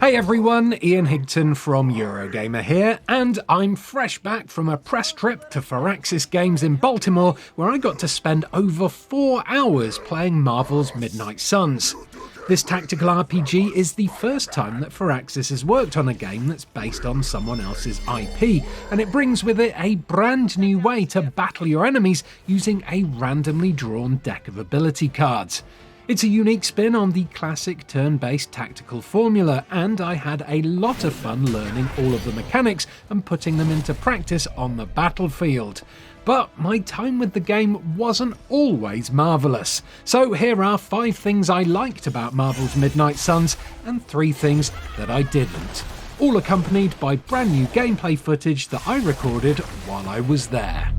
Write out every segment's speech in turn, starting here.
Hey everyone, Ian Higton from Eurogamer here, and I'm fresh back from a press trip to Firaxis Games in Baltimore, where I got to spend over 4 hours playing Marvel's Midnight Suns. This tactical RPG is the first time that Firaxis has worked on a game that's based on someone else's IP, and it brings with it a brand new way to battle your enemies using a randomly drawn deck of ability cards. It's a unique spin on the classic turn-based tactical formula, and I had a lot of fun learning all of the mechanics and putting them into practice on the battlefield. But my time with the game wasn't always marvellous. So here are 5 things I liked about Marvel's Midnight Suns and 3 things that I didn't. All accompanied by brand new gameplay footage that I recorded while I was there.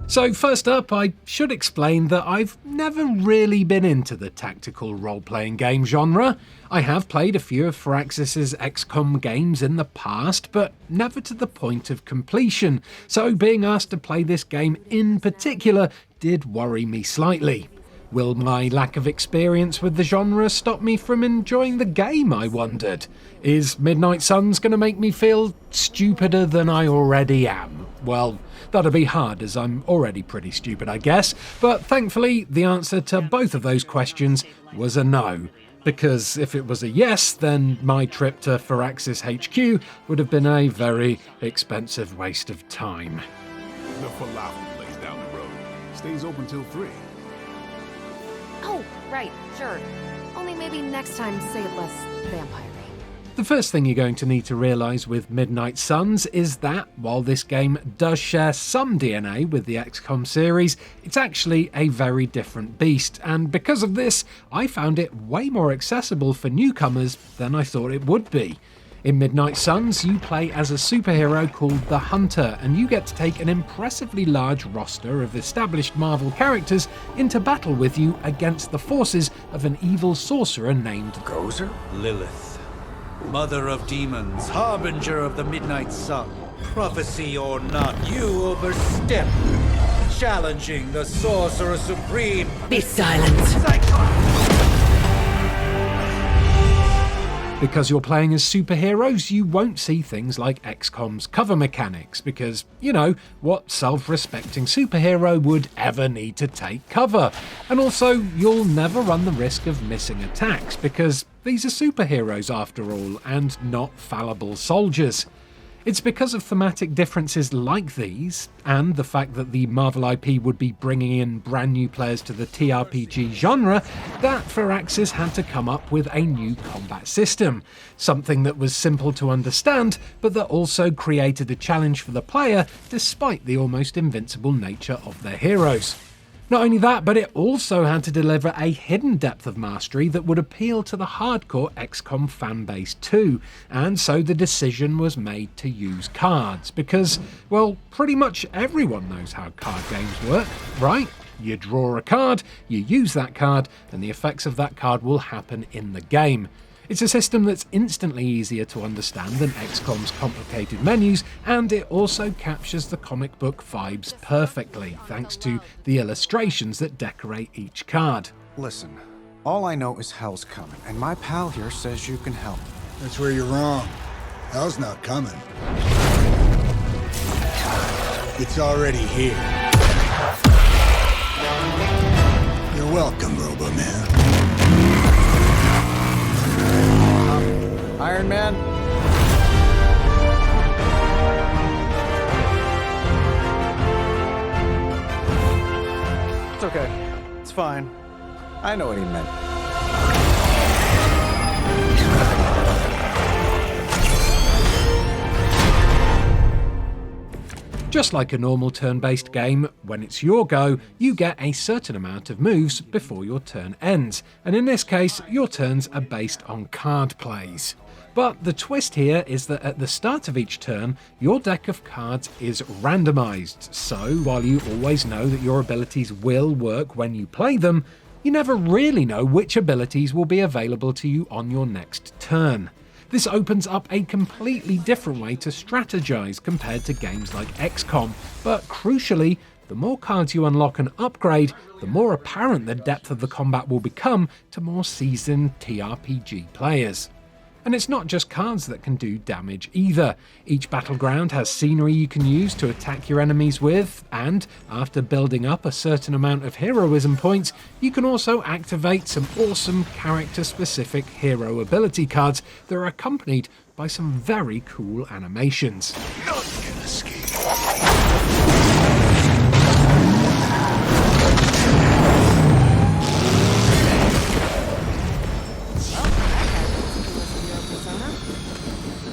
So first up, I should explain that I've never really been into the tactical role-playing game genre. I have played a few of Firaxis' XCOM games in the past, but never to the point of completion, so being asked to play this game in particular did worry me slightly. Will my lack of experience with the genre stop me from enjoying the game, I wondered? Is Midnight Suns going to make me feel stupider than I already am? Well, that'd be hard as I'm already pretty stupid, I guess, but thankfully the answer to both of those questions was a no. Because if it was a yes, then my trip to Firaxis HQ would have been a very expensive waste of time. The falafel place down the road stays open till 3. Oh, right, sure. Only maybe next time say it less vampire-y. The first thing you're going to need to realise with Midnight Suns is that, while this game does share some DNA with the XCOM series, it's actually a very different beast, and because of this, I found it way more accessible for newcomers than I thought it would be. In Midnight Suns, you play as a superhero called the Hunter, and you get to take an impressively large roster of established Marvel characters into battle with you against the forces of an evil sorcerer named Gozer? Lilith, mother of demons, harbinger of the midnight sun. Prophecy or not, you overstep, challenging the sorcerer supreme. Be silent. Because you're playing as superheroes, you won't see things like XCOM's cover mechanics, because, you know, what self-respecting superhero would ever need to take cover? And also, you'll never run the risk of missing attacks, because these are superheroes after all, and not fallible soldiers. It's because of thematic differences like these, and the fact that the Marvel IP would be bringing in brand new players to the TRPG genre, that Firaxis had to come up with a new combat system. Something that was simple to understand, but that also created a challenge for the player despite the almost invincible nature of their heroes. Not only that, but it also had to deliver a hidden depth of mastery that would appeal to the hardcore XCOM fanbase too, and so the decision was made to use cards, because, well, pretty much everyone knows how card games work, right? You draw a card, you use that card, and the effects of that card will happen in the game. It's a system that's instantly easier to understand than XCOM's complicated menus, and it also captures the comic book vibes perfectly, thanks to the illustrations that decorate each card. Listen, all I know is hell's coming, and my pal here says you can help. That's where you're wrong. Hell's not coming. It's already here. You're welcome, Robo-Man. Iron Man? It's okay. It's fine. I know what he meant. Just like a normal turn-based game, when it's your go, you get a certain amount of moves before your turn ends, and in this case, your turns are based on card plays. But the twist here is that at the start of each turn, your deck of cards is randomised, so while you always know that your abilities will work when you play them, you never really know which abilities will be available to you on your next turn. This opens up a completely different way to strategize compared to games like XCOM, but crucially, the more cards you unlock and upgrade, the more apparent the depth of the combat will become to more seasoned TRPG players. And it's not just cards that can do damage either. Each battleground has scenery you can use to attack your enemies with, and after building up a certain amount of heroism points, you can also activate some awesome character-specific hero ability cards that are accompanied by some very cool animations. None can escape.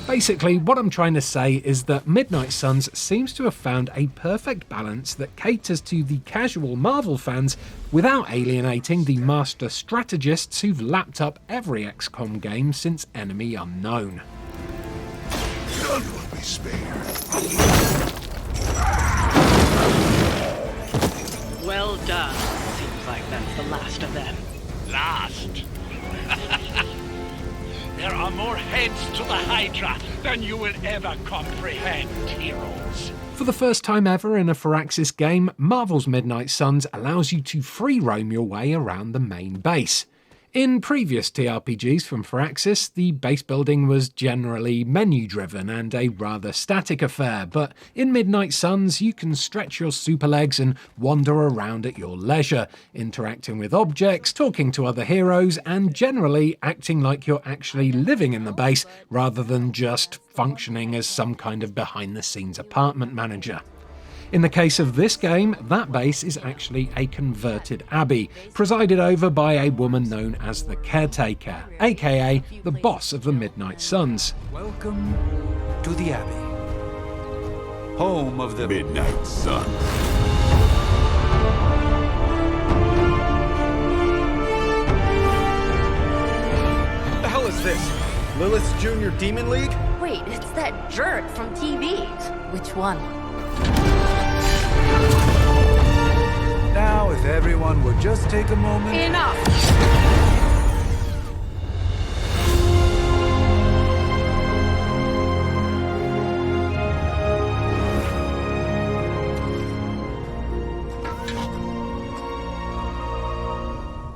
Basically, what I'm trying to say is that Midnight Suns seems to have found a perfect balance that caters to the casual Marvel fans without alienating the master strategists who've lapped up every XCOM game since Enemy Unknown. None will be spared. Well done. Seems like that's the last of them. Last? There are more heads to the Hydra than you will ever comprehend, heroes. For the first time ever in a Firaxis game, Marvel's Midnight Suns allows you to free roam your way around the main base. In previous TRPGs from Firaxis, the base building was generally menu-driven and a rather static affair, but in Midnight Suns you can stretch your super legs and wander around at your leisure, interacting with objects, talking to other heroes, and generally acting like you're actually living in the base rather than just functioning as some kind of behind-the-scenes apartment manager. In the case of this game, that base is actually a converted Abbey, presided over by a woman known as the Caretaker, aka the boss of the Midnight Suns. Welcome to the Abbey, home of the Midnight Sun. The hell is this? Lilith's Junior Demon League? Wait, it's that jerk from TV. Which one? Now, if everyone would just take a moment. Enough!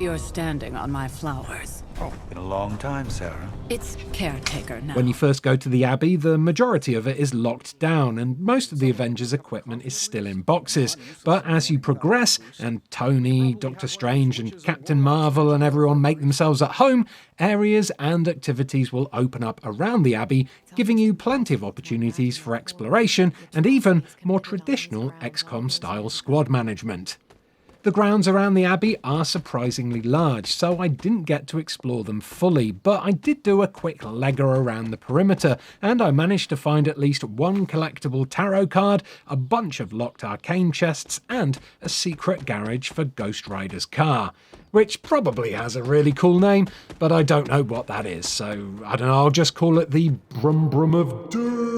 You're standing on my flowers. Oh, been a long time, Sarah. It's caretaker now. When you first go to the Abbey, the majority of it is locked down, and most of the Avengers equipment is still in boxes. But as you progress, and Tony, Doctor Strange, and Captain Marvel and everyone make themselves at home, areas and activities will open up around the Abbey, giving you plenty of opportunities for exploration and even more traditional XCOM-style squad management. The grounds around the Abbey are surprisingly large, so I didn't get to explore them fully, but I did do a quick legger around the perimeter, and I managed to find at least one collectible tarot card, a bunch of locked arcane chests, and a secret garage for Ghost Rider's car. Which probably has a really cool name, but I don't know what that is, so I don't know, I'll just call it the Brum Brum of Doom.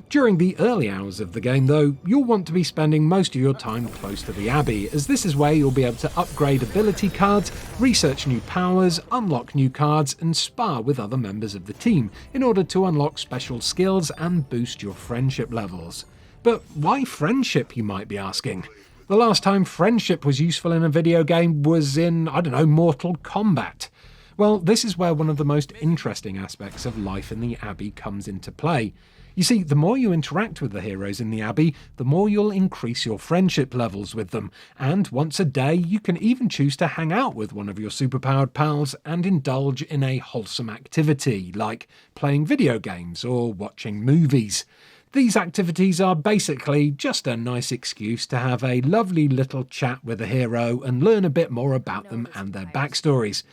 During the early hours of the game though, you'll want to be spending most of your time close to the Abbey, as this is where you'll be able to upgrade ability cards, research new powers, unlock new cards, and spar with other members of the team in order to unlock special skills and boost your friendship levels. But why friendship, you might be asking? The last time friendship was useful in a video game was in, Mortal Kombat. Well, this is where one of the most interesting aspects of life in the Abbey comes into play. You see, the more you interact with the heroes in the Abbey, the more you'll increase your friendship levels with them, and once a day you can even choose to hang out with one of your superpowered pals and indulge in a wholesome activity, like playing video games or watching movies. These activities are basically just a nice excuse to have a lovely little chat with a hero and learn a bit more about them and their backstories.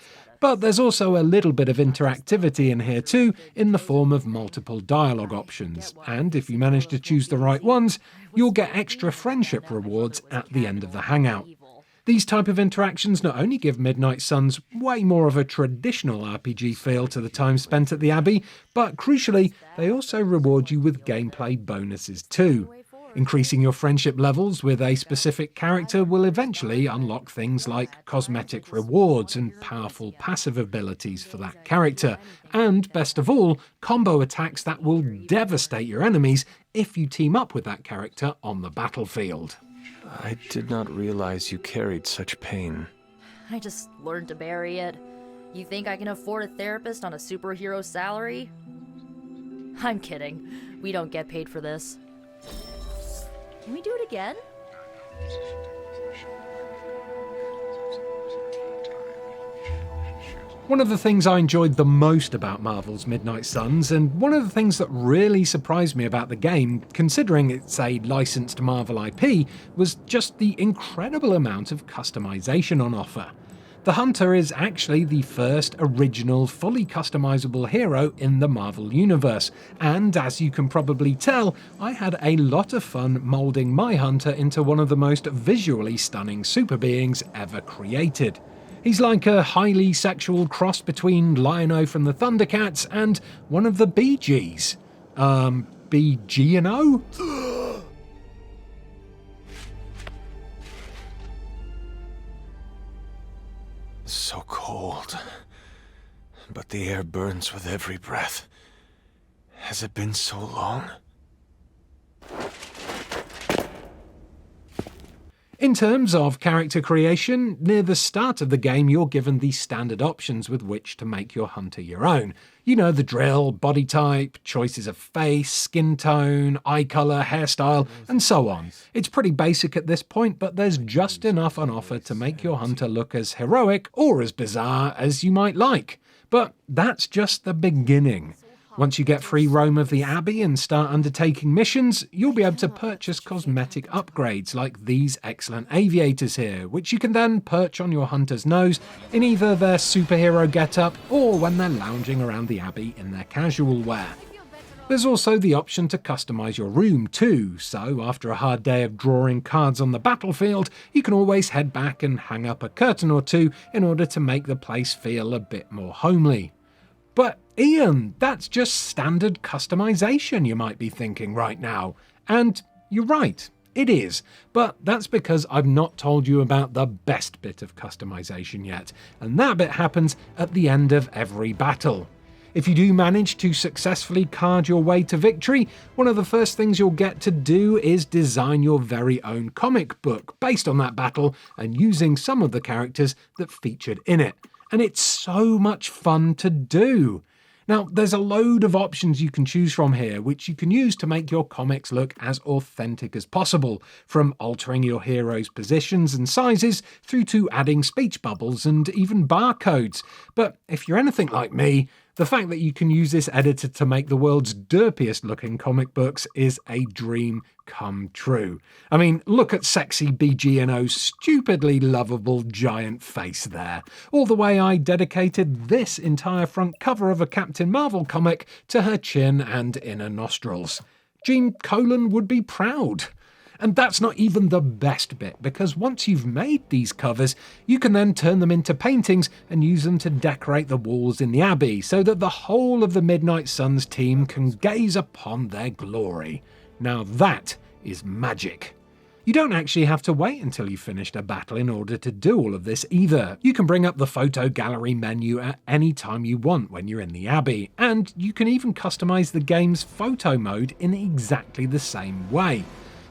But there's also a little bit of interactivity in here too, in the form of multiple dialogue options, and if you manage to choose the right ones, you'll get extra friendship rewards at the end of the hangout. These type of interactions not only give Midnight Suns way more of a traditional RPG feel to the time spent at the Abbey, but crucially, they also reward you with gameplay bonuses too. Increasing your friendship levels with a specific character will eventually unlock things like cosmetic rewards and powerful passive abilities for that character, and best of all, combo attacks that will devastate your enemies if you team up with that character on the battlefield. I did not realize you carried such pain. I just learned to bury it. You think I can afford a therapist on a superhero salary? I'm kidding. We don't get paid for this. Can we do it again? One of the things I enjoyed the most about Marvel's Midnight Suns, and one of the things that really surprised me about the game, considering it's a licensed Marvel IP, was just the incredible amount of customization on offer. The Hunter is actually the first original fully customizable hero in the Marvel Universe, and as you can probably tell, I had a lot of fun moulding my Hunter into one of the most visually stunning super beings ever created. He's like a highly sexual cross between Lion-O from the Thundercats and one of the Bee Gees. BG&O? So cold. But the air burns with every breath. Has it been so long? In terms of character creation, near the start of the game you're given the standard options with which to make your Hunter your own. You know the drill: body type, choices of face, skin tone, eye colour, hairstyle, and so on. It's pretty basic at this point, but there's just enough on offer to make your Hunter look as heroic or as bizarre as you might like. But that's just the beginning. Once you get free roam of the Abbey and start undertaking missions, you'll be able to purchase cosmetic upgrades like these excellent aviators here, which you can then perch on your Hunter's nose in either their superhero getup or when they're lounging around the Abbey in their casual wear. There's also the option to customise your room too, so after a hard day of drawing cards on the battlefield, you can always head back and hang up a curtain or two in order to make the place feel a bit more homely. But Ian, that's just standard customization, you might be thinking right now. And you're right, it is. But that's because I've not told you about the best bit of customization yet, and that bit happens at the end of every battle. If you do manage to successfully card your way to victory, one of the first things you'll get to do is design your very own comic book based on that battle and using some of the characters that featured in it. And it's so much fun to do. Now, there's a load of options you can choose from here, which you can use to make your comics look as authentic as possible, from altering your heroes' positions and sizes through to adding speech bubbles and even barcodes. But if you're anything like me, the fact that you can use this editor to make the world's derpiest looking comic books is a dream come true. I mean, look at sexy BG&O's stupidly lovable giant face there. Or the way I dedicated this entire front cover of a Captain Marvel comic to her chin and inner nostrils. Gene Colan would be proud. And that's not even the best bit, because once you've made these covers, you can then turn them into paintings and use them to decorate the walls in the Abbey, so that the whole of the Midnight Suns team can gaze upon their glory. Now that is magic. You don't actually have to wait until you've finished a battle in order to do all of this either. You can bring up the photo gallery menu at any time you want when you're in the Abbey, and you can even customize the game's photo mode in exactly the same way.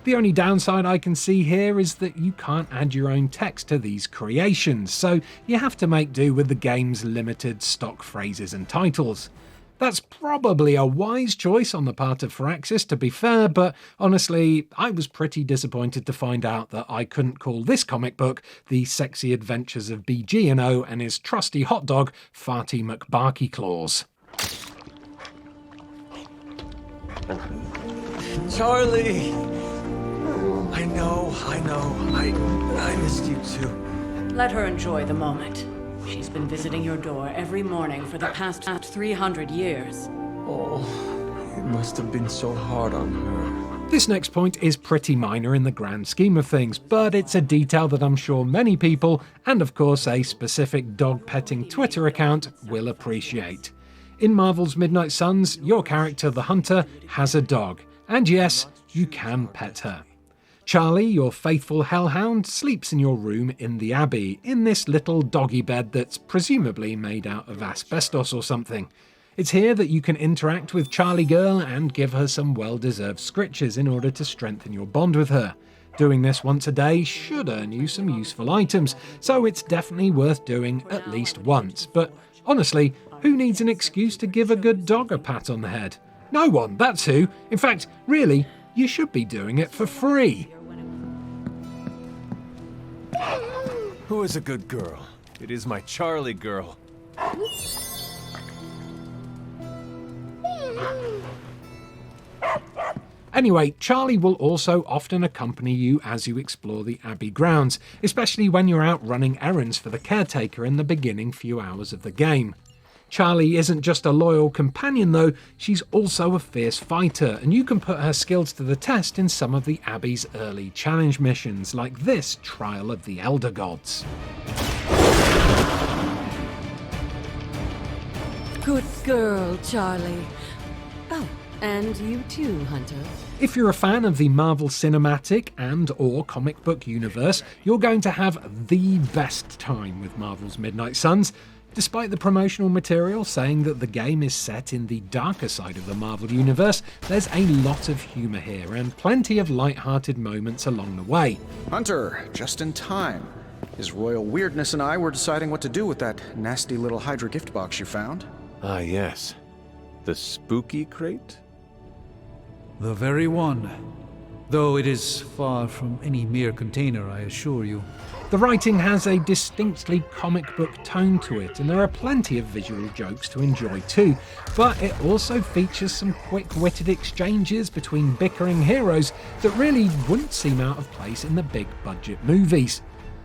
The only downside I can see here is that you can't add your own text to these creations, so you have to make do with the game's limited stock phrases and titles. That's probably a wise choice on the part of Firaxis, to be fair, but honestly, I was pretty disappointed to find out that I couldn't call this comic book The Sexy Adventures of BG&O and his trusty hot dog, Farty McBarky Claus. Charlie! I know. I missed you too. Let her enjoy the moment. She's been visiting your door every morning for the past 300 years. Oh, it must have been so hard on her. This next point is pretty minor in the grand scheme of things, but it's a detail that I'm sure many people, and of course a specific dog-petting Twitter account, will appreciate. In Marvel's Midnight Suns, your character, the Hunter, has a dog. And yes, you can pet her. Charlie, your faithful hellhound, sleeps in your room in the Abbey, in this little doggy bed that's presumably made out of asbestos or something. It's here that you can interact with Charlie Girl and give her some well-deserved scritches in order to strengthen your bond with her. Doing this once a day should earn you some useful items, so it's definitely worth doing at least once. But honestly, who needs an excuse to give a good dog a pat on the head? No one, that's who. In fact, really, you should be doing it for free. Who is a good girl? It is my Charlie girl. Anyway, Charlie will also often accompany you as you explore the Abbey grounds, especially when you're out running errands for the caretaker in the beginning few hours of the game. Charlie isn't just a loyal companion though, she's also a fierce fighter, and you can put her skills to the test in some of the Abbey's early challenge missions, like this Trial of the Elder Gods. Good girl, Charlie. Oh, and you too, Hunter. If you're a fan of the Marvel Cinematic and or comic book universe, you're going to have the best time with Marvel's Midnight Suns. Despite the promotional material saying that the game is set in the darker side of the Marvel universe, there's a lot of humour here and plenty of light-hearted moments along the way. Hunter, just in time. His royal weirdness and I were deciding what to do with that nasty little Hydra gift box you found. Ah, yes. The spooky crate? The very one. Though it is far from any mere container, I assure you. The writing has a distinctly comic book tone to it, and there are plenty of visual jokes to enjoy too, but it also features some quick-witted exchanges between bickering heroes that really wouldn't seem out of place in the big-budget movies.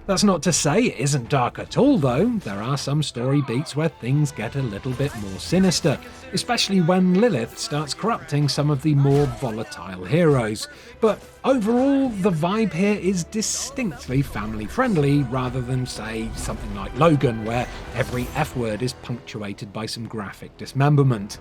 That's not to say it isn't dark at all though. There are some story beats where things get a little bit more sinister, especially when Lilith starts corrupting some of the more volatile heroes. But overall, the vibe here is distinctly family-friendly rather than, say, something like Logan, where every F-word is punctuated by some graphic dismemberment.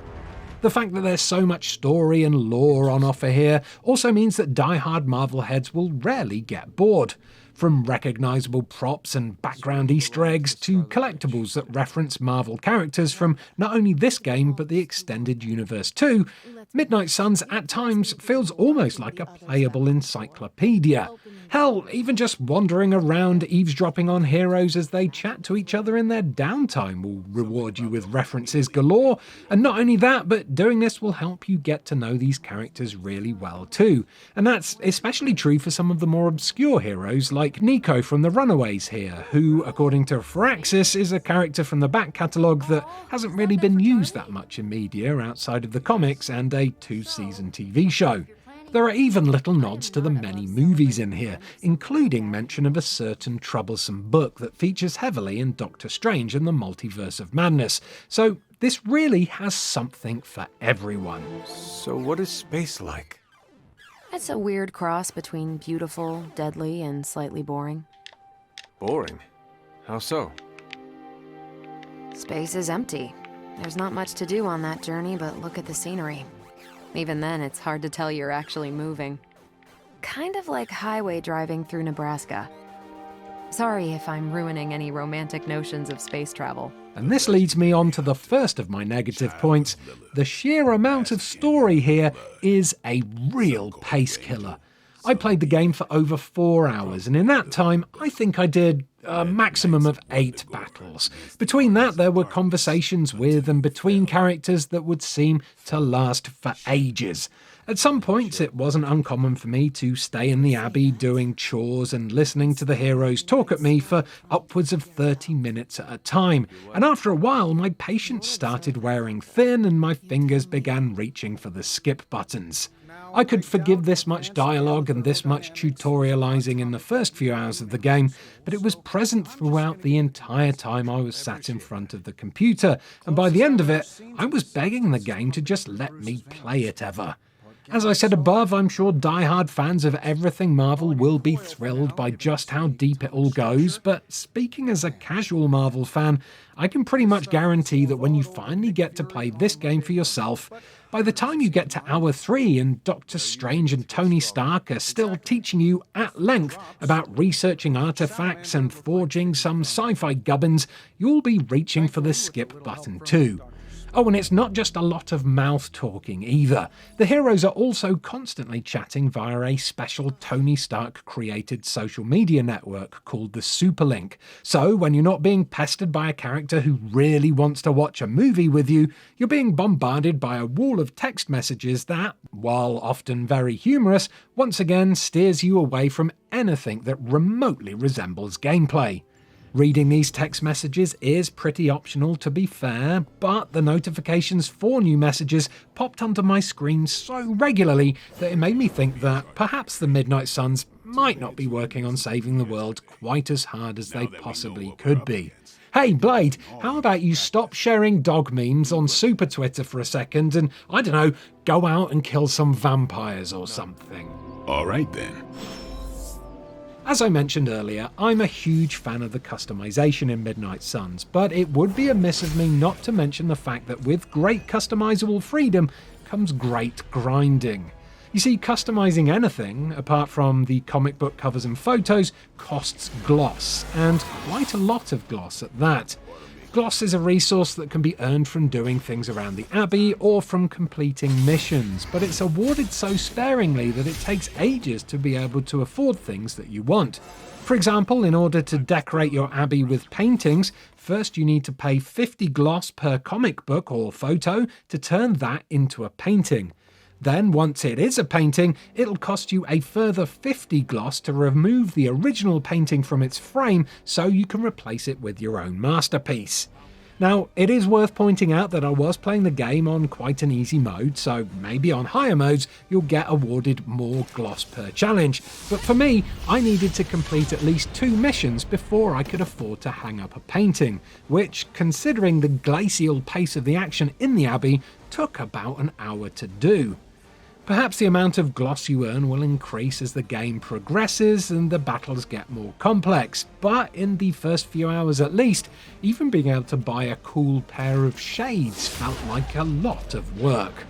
The fact that there's so much story and lore on offer here also means that die-hard Marvel heads will rarely get bored. From recognisable props and background Easter eggs to collectibles that reference Marvel characters from not only this game but the extended universe too, Midnight Suns at times feels almost like a playable encyclopedia. Hell, even just wandering around eavesdropping on heroes as they chat to each other in their downtime will reward you with references galore. And not only that, but doing this will help you get to know these characters really well too. And that's especially true for some of the more obscure heroes like Nico from the Runaways here, who, according to Firaxis, is a character from the back catalogue that hasn't really been used that much in media outside of the comics and a 2-season TV show. There are even little nods to the many movies in here, including mention of a certain troublesome book that features heavily in Doctor Strange and the Multiverse of Madness. So this really has something for everyone. So what is space like? It's a weird cross between beautiful, deadly, and slightly boring. Boring? How so? Space is empty. There's not much to do on that journey, but look at the scenery. Even then, it's hard to tell you're actually moving. Kind of like highway driving through Nebraska. Sorry if I'm ruining any romantic notions of space travel. And this leads me on to the first of my negative points. The sheer amount of story here is a real pace killer. I played the game for over 4 hours, and in that time, I think I did a maximum of 8 battles. Between that, there were conversations with and between characters that would seem to last for ages. At some points, it wasn't uncommon for me to stay in the Abbey doing chores and listening to the heroes talk at me for upwards of 30 minutes at a time, and after a while, my patience started wearing thin and my fingers began reaching for the skip buttons. I could forgive this much dialogue and this much tutorializing in the first few hours of the game, but it was present throughout the entire time I was sat in front of the computer, and by the end of it, I was begging the game to just let me play it ever. As I said above, I'm sure die-hard fans of everything Marvel will be thrilled by just how deep it all goes, but speaking as a casual Marvel fan, I can pretty much guarantee that when you finally get to play this game for yourself, by By the time you get to hour 3 and Doctor Strange and Tony Stark are still teaching you at length about researching artifacts and forging some sci-fi gubbins, you'll be reaching for the skip button too. Oh, and it's not just a lot of mouth talking either. The heroes are also constantly chatting via a special Tony Stark created social media network called the Superlink. So when you're not being pestered by a character who really wants to watch a movie with you, you're being bombarded by a wall of text messages that, while often very humorous, once again steers you away from anything that remotely resembles gameplay. Reading these text messages is pretty optional, to be fair, but the notifications for new messages popped onto my screen so regularly that it made me think that perhaps the Midnight Suns might not be working on saving the world quite as hard as they possibly could be. Hey Blade, how about you stop sharing dog memes on Super Twitter for a second and, I don't know, go out and kill some vampires or something? Alright then. As I mentioned earlier, I'm a huge fan of the customization in Midnight Suns, but it would be amiss of me not to mention the fact that with great customizable freedom comes great grinding. You see, customizing anything, apart from the comic book covers and photos, costs gloss, and quite a lot of gloss at that. Gloss is a resource that can be earned from doing things around the Abbey or from completing missions, but it's awarded so sparingly that it takes ages to be able to afford things that you want. For example, in order to decorate your Abbey with paintings, first you need to pay 50 gloss per comic book or photo to turn that into a painting. Then, once it is a painting, it'll cost you a further 50 gloss to remove the original painting from its frame so you can replace it with your own masterpiece. Now, it is worth pointing out that I was playing the game on quite an easy mode, so maybe on higher modes you'll get awarded more gloss per challenge. But for me, I needed to complete at least 2 missions before I could afford to hang up a painting, which, considering the glacial pace of the action in the Abbey, took about an hour to do. Perhaps the amount of gloss you earn will increase as the game progresses and the battles get more complex, but in the first few hours at least, even being able to buy a cool pair of shades felt like a lot of work.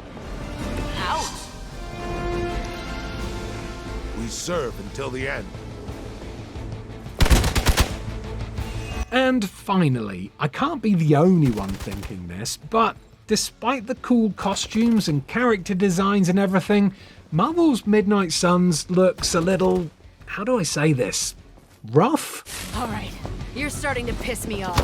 Ouch! We serve until the end. And finally, I can't be the only one thinking this, but despite the cool costumes and character designs and everything, Marvel's Midnight Suns looks a little, how do I say this, rough? Alright, you're starting to piss me off.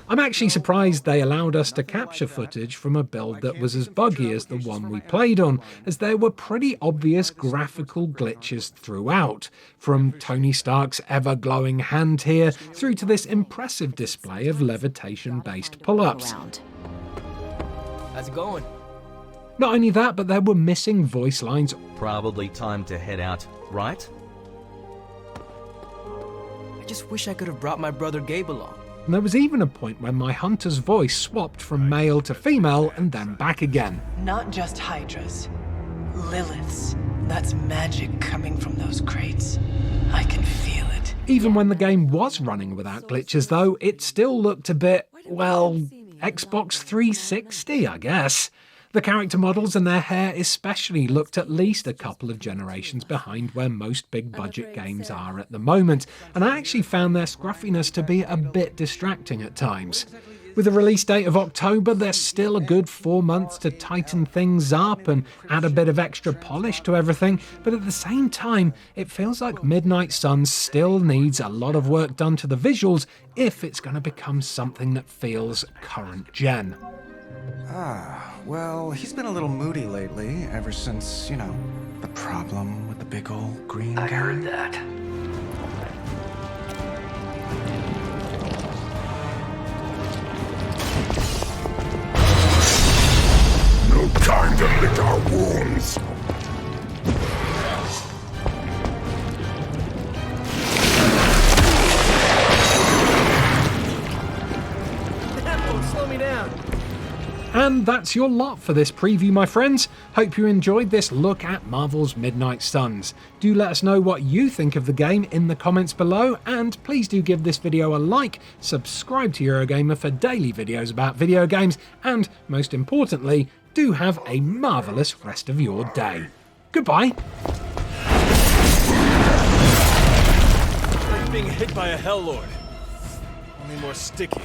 I'm actually surprised they allowed us to capture footage from a build that was as buggy as the one we played on, as there were pretty obvious graphical glitches throughout, from Tony Stark's ever-glowing hand here through to this impressive display of levitation-based pull-ups. How's it going? Not only that, but there were missing voice lines. Probably time to head out, right? I just wish I could have brought my brother Gabe along. And there was even a point when my hunter's voice swapped from male to female and then back again. Not just Hydras. Liliths. That's magic coming from those crates. I can feel it. Even when the game was running without glitches though, it still looked a bit, well, Xbox 360, I guess. The character models and their hair especially looked at least a couple of generations behind where most big budget games are at the moment, and I actually found their scruffiness to be a bit distracting at times. With a release date of October, there's still a good 4 months to tighten things up and add a bit of extra polish to everything, but at the same time, it feels like Midnight Suns still needs a lot of work done to the visuals if it's going to become something that feels current gen. Well, he's been a little moody lately, ever since, you know, the problem with the big old green guy. I heard that. No time to lick our wounds. That won't slow me down. And that's your lot for this preview, my friends. Hope you enjoyed this look at Marvel's Midnight Suns. Do let us know what you think of the game in the comments below, and please do give this video a like, subscribe to Eurogamer for daily videos about video games, and most importantly, do have a marvellous rest of your day. Goodbye. Like being hit by a Hell Lord. Only more sticky.